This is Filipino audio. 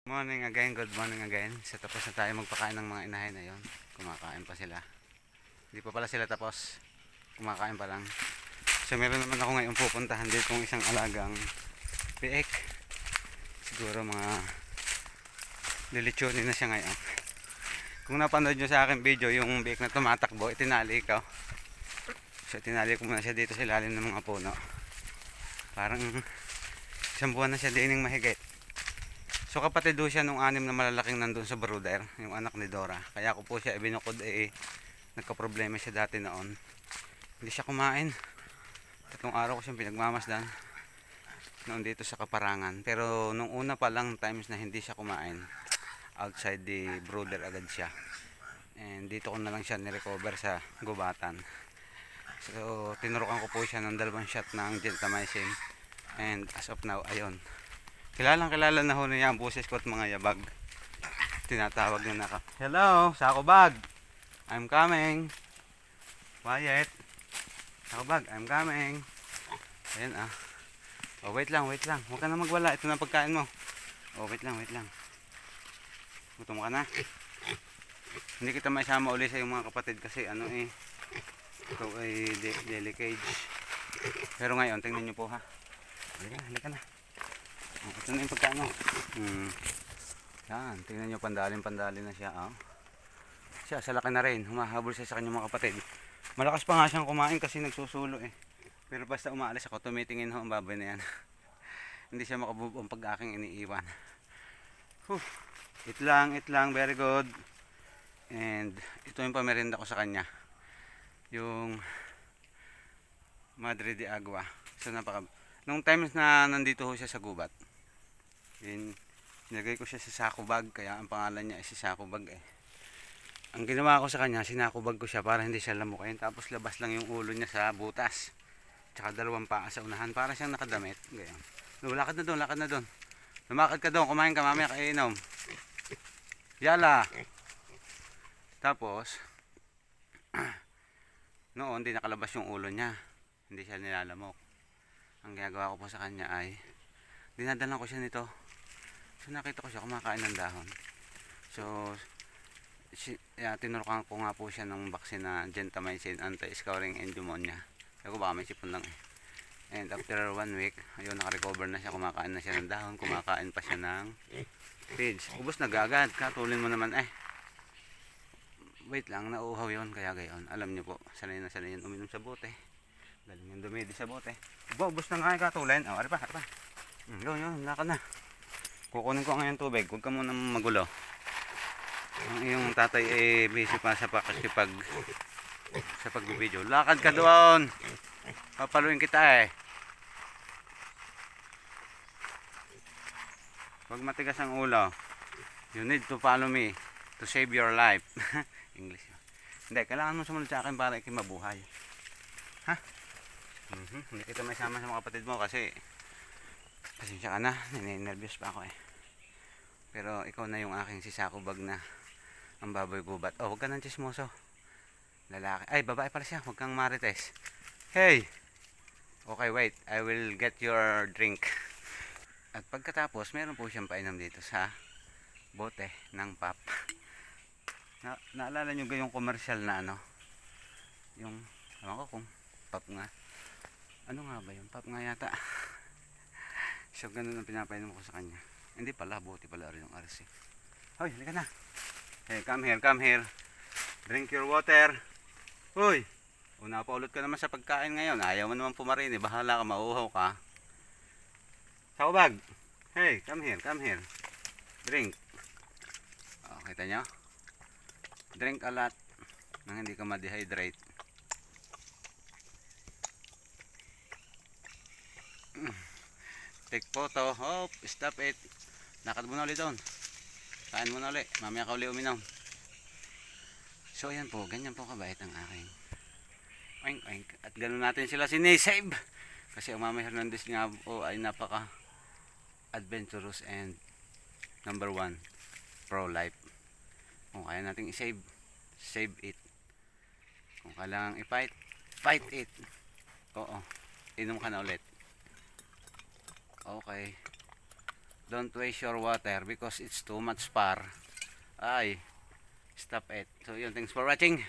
Morning again, good morning again. So tapos na tayo magpakain ng mga inahin na yun. Kumakain pa sila. Hindi pa pala sila tapos. Kumakain pa lang. So meron naman ako ngayon pupuntahan dito kung isang alagang piik. Siguro mga lilitsunin na siya ngayon. Kung napanood nyo sa aking video yung piik na tumatakbo, itinali ko. So tinali ko muna siya dito sa ilalim ng mga puno. Parang isang buwan na siya dining mahigit. So kapatid do siya nung anim na malalaking nandun sa brooder, yung anak ni Dora. Kaya ko po siya ibinukod nagka-problema siya dati noon. Hindi siya kumain. 3 araw ko siyang pinagmamasdan noon dito sa Kaparangan. Pero nung una pa lang times na hindi siya kumain, outside the brooder agad siya. And dito ko na lang siya nirecover sa gubatan. So tinurukan ko po siya ng 2 shot ng gentamicin. And as of now, ayun. Kilalang kilala na ho niya ang boses ko at mga yabag. Tinatawag niya na ka. Hello, Sako Bag. I'm coming. Quiet. Sako Bag, I'm coming. Ayan ah. Oh, wait lang, wait lang. Huwag ka na magwala. Ito na pagkain mo. Oh, wait lang, wait lang. Gutom ka na. Hindi kita maisama uli sa iyong mga kapatid kasi ito ay deli cage. Pero ngayon, tingnan nyo po ha. Halika na. Ito na yung pagkain mo. Yan, tingnan nyo, pandalin na siya. Oh. Siya, sa laki na rin. Humahabol siya sa kanyang mga kapatid. Malakas pa nga siyang kumain kasi nagsusulo eh. Pero basta umaalis ako, tumitingin ho ang baboy na yan. Hindi siya makabubong pag aking iniiwan. Eat lang, very good. And ito yung pamerinda ko sa kanya. Yung Madre de Agua. So nung times na nandito ho siya sa gubat, nilagay ko siya sa sako bag, kaya ang pangalan niya ay si sako bag eh. Ang ginawa ko sa kanya, sinako bag ko siya para hindi siya lamukin, tapos labas lang yung ulo niya sa butas, tsaka 2 paa sa unahan para siyang nakadamit. Ganyan. Lakad na doon. Lumakad ka doon, kumain ka, mamaya kainom. Yala. Tapos noon di nakalabas yung ulo niya, hindi siya nilalamok. Ang ginagawa ko po sa kanya ay dinadalan ko siya nito. So nakita ko siya kumakain ng dahon. So tinurukan ko nga po siya ng vaccine na gentamicin, anti-scouring and pneumonia. Sabi ko baka may sipon lang eh. And after 1 week, ayun, naka-recover na siya, kumakain na siya ng dahon, kumakain pa siya ng feeds. Ubos na gagad, katulin mo naman eh. Wait lang, nauuhaw yun, kaya gayon. Alam niyo po, sanay na sanay yun uminom sa bote. Galing yung dumidi sa bote. Ubos na nga yung katulin. O, ari pa. Yun, lakad na. Kukunin ko ngayon tubig, huwag ka muna magulo. Ang iyong tatay ay busy pa sa pagbibideo. Lakad ka doon. Papaluin kita eh. Huwag matigas ang ulo. You need to follow me to save your life. English. Hindi, kailangan mo sumunod sa akin para mabuhay. Ha? Hindi kita may sama sa mga kapatid mo kasi pasensya ka na, nervous pa ako eh. Pero ikaw na yung aking sisako bag na ang baboy gubat. Oh, huwag ka nang chismoso. Lalaki. Ay, babae pala siya. Huwag kang marites. Hey! Okay, wait. I will get your drink. At pagkatapos, meron po siyang painom dito sa bote ng pap. Naalala nyo yung commercial na yung, ewan ko kung pap nga. Ano nga ba yung pap nga yata? So, ganun ang pinapainom ko sa kanya. Hindi pala, buti pala rin yung RC. Hoy, halika na. Hey, come here. Drink your water. Hoy, napaulot ka naman sa pagkain ngayon. Ayaw mo naman pumarin eh. Bahala ka, mauhaw ka. Saubag. Hey, come here. Drink. Oh, kita nyo? Drink a lot nang hindi ka ma-dehydrate. Take photo. Hop, stop it. Lakad mo na ulit doon. Kain mo na ulit. Mamaya ka ulit uminom. So ayan po, ganyan po kabait ang aking oink oink. At ganun natin sila sinisave. Kasi ang Mama Hernandez nga po ay napaka adventurous and number 1 pro-life. Kung kaya nating i-save, save it. Kung kailangang i-fight, fight it. Oo, inom ka na ulit. Okay. don't waste your water because it's too much far. Ay, stop it. So yun, thanks for watching.